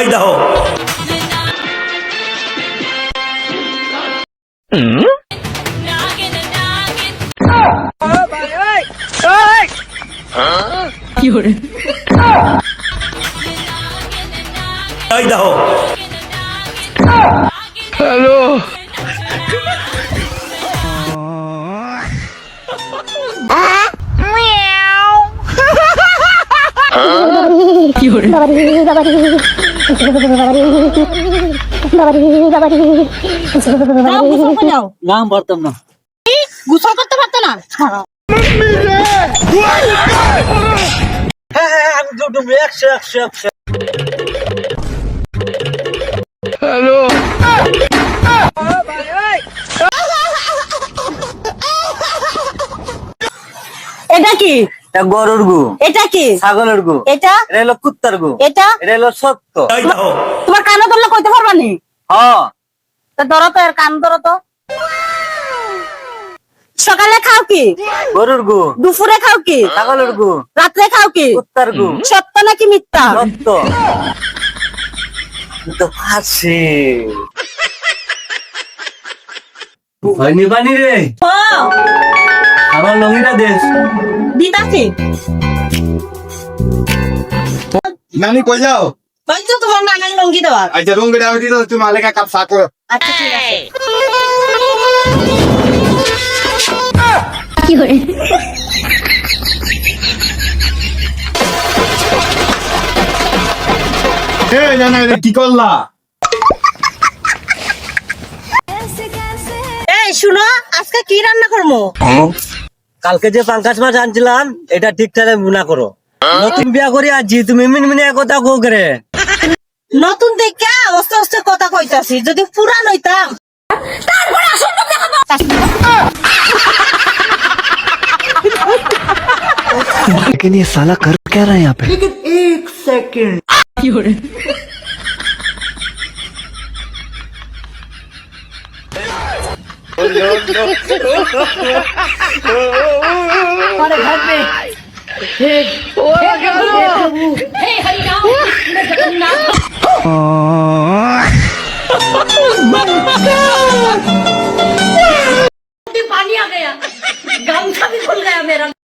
এই দেখো এই দেখো হ্যালো নাম পারতাম না গোসল করতে পারতো না হ্যাঁ আমি দুটো 100 হ্যালো এটা কি এটা গরুর গু এটা কি ছাগলের গু এটা এটা হলো কুত্তার গু এটা এটা হলো সত্য এই দেখো তোমার কানে ধরলে কইতে পারবা নি হ্যাঁ তা ধরো তো এর কান ধরো তো সকালে খাও কি গরুর গু দুপুরে খাও কি ছাগলের গু রাত্রে খাও কি কুত্তার গু সত্য নাকি মিথ্যা সত্য তো ফাঁসি হয়নি বানি রে আমার লঙ্গিটা দেশ দিতাছি নানি কই যাও ওই তো তোমার নানার লঙ্গি দেওয়ার আচ্ছা রুঙ্গি দাও দিল তুমি মালিকা কাপ সাক করো আচ্ছা ঠিক আছে এ জানা কি করলা এই শুনো আজকে কি রান্না করবো কালকে যে পাঙ্কাশ মাছ আনছিলাম এটা ঠিকঠাক মুনা করো নতুন বিয়া করি আছি তুমি মিনমিনে কথা কো করে নতুন দেখে অস্তে অস্তে কথা কইতাছি যদি পুরান হইতাম তারপরে আসল लेकिन ये साला कर क्या रहा है यहाँ पे देखाबो